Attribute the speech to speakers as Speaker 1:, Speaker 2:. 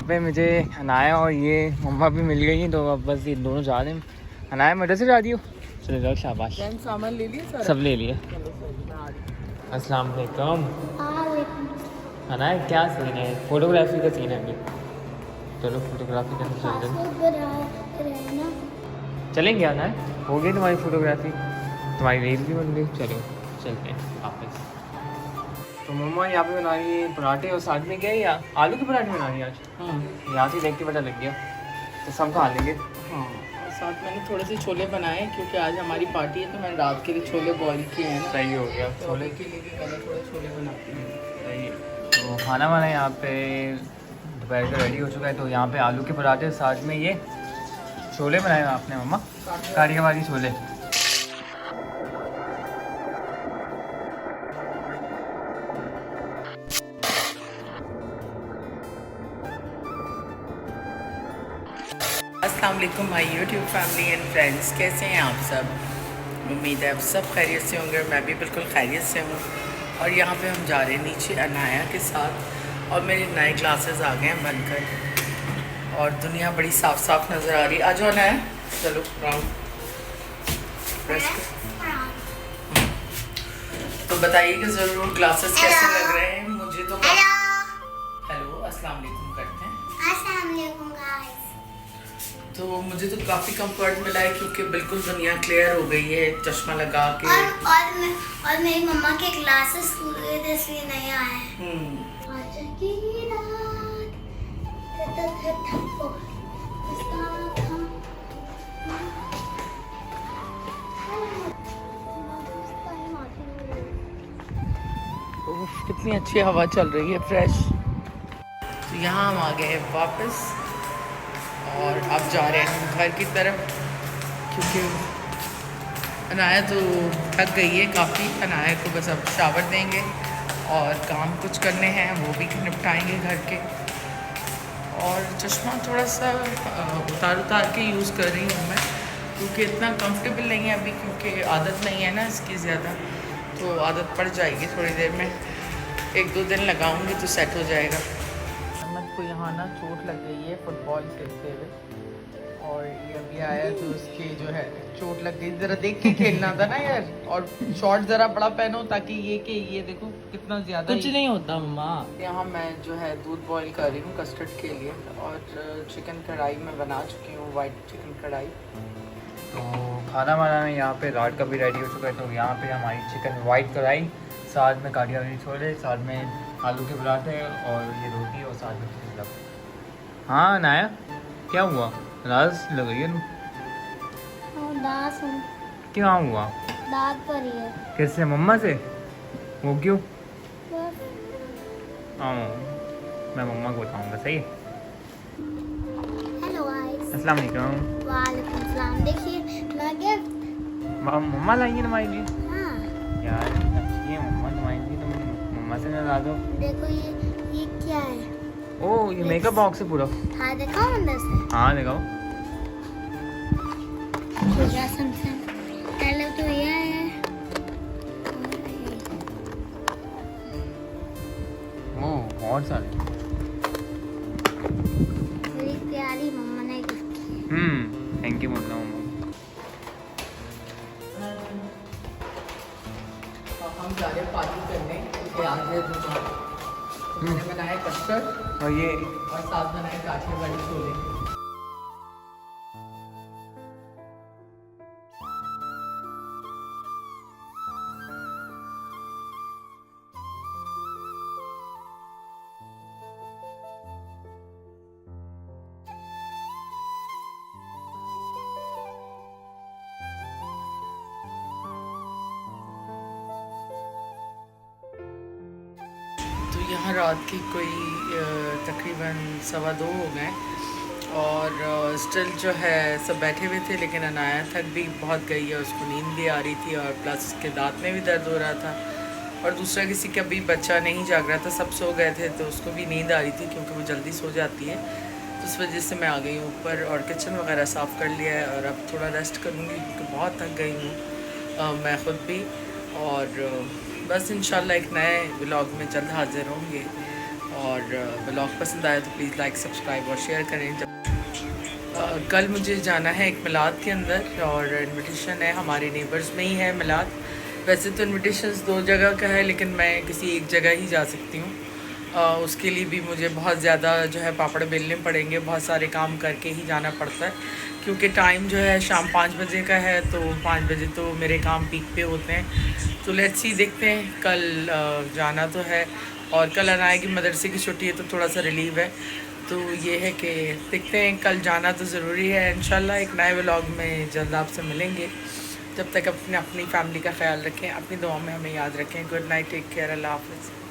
Speaker 1: पे मुझे अनाया और ये मम्मा भी मिल गई हैं, तो अब बस ये दोनों जा रहे हैं। अनाया मदरसे जा रही हो? चलो जाओ, शाबाश।
Speaker 2: सामान ले लिए
Speaker 1: सब ले लिए। अस्सलाम वालेकुम। अनाया क्या सीन है? फोटोग्राफी का सीन है अभी। चलो फोटोग्राफी करने चलते हैं। चलेंगे अनाया? हो गई तुम्हारी फोटोग्राफी, तुम्हारी रील भी बन गई। चलो चलते हैं वापस। तो मम्मा यहाँ पे बना रही है पराठे और साथ में क्या है, या आलू के पराठे बना रही है आज। यहाँ से देख के पता लग गया, तो सब खा लेंगे।
Speaker 2: हाँ, और साथ मैंने थोड़े से छोले बनाए क्योंकि आज हमारी पार्टी है, तो मैंने रात के लिए छोले बॉईल किए हैं ना।
Speaker 1: सही हो गया।
Speaker 2: छोले के लिए भी मैंने थोड़े छोले बनाती हूँ।
Speaker 1: सही है। तो खाना वाना यहाँ पे दोपहर का रेडी हो चुका है। तो यहाँ पे आलू के पराठे, साथ में ये छोले बनाए आपने मम्मा, कारिया वाली छोले।
Speaker 2: अस्सलाम वालेकुम my YouTube family and friends, कैसे हैं आप सब। उम्मीद है आप सब खैरियत से होंगे, मैं भी बिल्कुल खैरियत से हूँ। और यहाँ पे हम जा रहे हैं नीचे अनाया के साथ, और मेरे नए ग्लासेस आ गए हैं बनकर, और दुनिया बड़ी साफ साफ नज़र आ रही है। आज अनाया चलो राउंड तो बताइएगा ज़रूर ग्लासेस कैसे लग रहे हैं। मुझे तो हेलो अस्सलाम वालेकुम करते हैं।
Speaker 3: अस्सलाम वालेकुम गाइस।
Speaker 2: तो मुझे तो काफ़ी कंफर्ट मिला है क्योंकि बिल्कुल दुनिया क्लियर हो गई है चश्मा लगा के।
Speaker 3: और मेरी मम्मा के क्लासेस खुल गए थे, इसलिए नहीं आए हैं। आज की रात
Speaker 2: कितनी अच्छी हवा चल रही है, फ्रेश। तो यहाँ हम आ गए हैं वापस, और अब जा रहे हैं घर की तरफ क्योंकि अनाया तो थक गई है काफ़ी। अनाया को बस अब शावर देंगे और काम कुछ करने हैं वो भी निपटाएंगे घर के। और चश्मा थोड़ा सा उतार के यूज़ कर रही हूँ मैं क्योंकि इतना कंफर्टेबल नहीं है अभी, क्योंकि आदत नहीं है ना इसकी ज़्यादा, तो आदत पड़ जाएगी थोड़ी देर में। 1-2 दिन लगाऊंगी तो सेट हो जाएगा। अहमद को यहाँ ना चोट लग गई है फुटबॉल खेलते हुए, और ये अभी आया तो उसके जो है चोट लग गई। ज़रा देख के खेलना था ना यार, और शॉर्ट ज़रा बड़ा पहनो ताकि ये देखो कितना ज़्यादा
Speaker 1: कुछ नहीं होता मम्मा।
Speaker 2: यहाँ मैं जो है दूध बॉईल कर रही हूँ कस्टर्ड के लिए, और चिकन कढ़ाई में बना चुकी हूँ, वाइट चिकन कढ़ाई।
Speaker 1: तो खाना वाना में यहाँ पे रात का भी रेडी हो चुका है। तो यहाँ पे हमारी चिकन वाइट कढ़ाई, साथ में काटिया वाली छोले, साथ में आलू के पराठे और ये रोटी, और साथ में चिकन। हाँ नाया क्या हुआ? राज लग रही है
Speaker 3: दास हूँ।
Speaker 1: क्या हुआ?
Speaker 3: दाद पर ही है।
Speaker 1: कैसे मम्मा से? वो क्यों? हाँ मैं मम्मा को बताऊँगा। सही है।
Speaker 3: Hello guys.
Speaker 1: अस्सलाम वालेकुम।
Speaker 3: वालेकुम सलाम। देखिए मैं गिफ्ट
Speaker 1: मम्मा लाएंगी तुम्हारे लिए?
Speaker 3: हाँ
Speaker 1: यार अच्छी है मम्मा तुम्हारे लिए, तुम मम्मा से ना ला दो।
Speaker 3: देखो ये क्या है?
Speaker 1: ओ ये मेकअप बॉक्स है पूरा।
Speaker 3: हाँ दिखाओ अंदर से।
Speaker 1: हाँ दिखाओ।
Speaker 3: पहले तो ये है।
Speaker 1: ओ बहुत सारे।
Speaker 3: मेरी प्यारी मम्मा ने गिफ्ट किया।
Speaker 1: थैंक यू बोलना मम्मा।
Speaker 2: हम जा रहे हैं पार्टी करने, क्योंकि आज है जुम्मा। तो मैंने बनाया कस्टर्ड
Speaker 1: और ये
Speaker 2: और साथ बनाए काठिया वाली छोले। तो यहाँ रात की कोई तकरीबन 2:15 हो गए, और स्टिल जो है सब बैठे हुए थे, लेकिन अनाया थक भी बहुत गई है, उसको नींद भी आ रही थी, और प्लस उसके दांत में भी दर्द हो रहा था। और दूसरा किसी का भी बच्चा नहीं जाग रहा था, सब सो गए थे, तो उसको भी नींद आ रही थी क्योंकि वो जल्दी सो जाती है। तो उस वजह से मैं आ गई ऊपर और किचन वगैरह साफ़ कर लिया है, और अब थोड़ा रेस्ट करूँगी क्योंकि बहुत थक गई हूँ मैं ख़ुद भी। और बस इंशाल्लाह एक नए व्लॉग में जल्द हाजिर होंगे। और ब्लॉग पसंद आया तो प्लीज़ लाइक सब्सक्राइब और शेयर करें। जब कल मुझे जाना है एक मिलाद के अंदर और इनविटेशन है, हमारे नेबर्स में ही है मिलाद। वैसे तो इनविटेशंस 2 जगह का है लेकिन मैं किसी एक जगह ही जा सकती हूँ। उसके लिए भी मुझे बहुत ज़्यादा जो है पापड़ बेलने पड़ेंगे, बहुत सारे काम करके ही जाना पड़ता है क्योंकि टाइम जो है शाम 5 बजे का है, तो 5 बजे तो मेरे काम पीक पे होते हैं। तो लेट्स सी, देखते हैं। कल जाना तो है और कल अनाया की मदरसे की छुट्टी है तो थोड़ा सा रिलीव है। तो ये है कि देखते हैं, कल जाना तो ज़रूरी है। इंशाल्लाह एक नए व्लॉग में जल्द आपसे मिलेंगे। जब तक अपनी फैमिली का ख्याल रखें, अपनी दुआ में हमें याद रखें। गुड नाइट, टेक केयर, अल्लाह हाफ़िज़।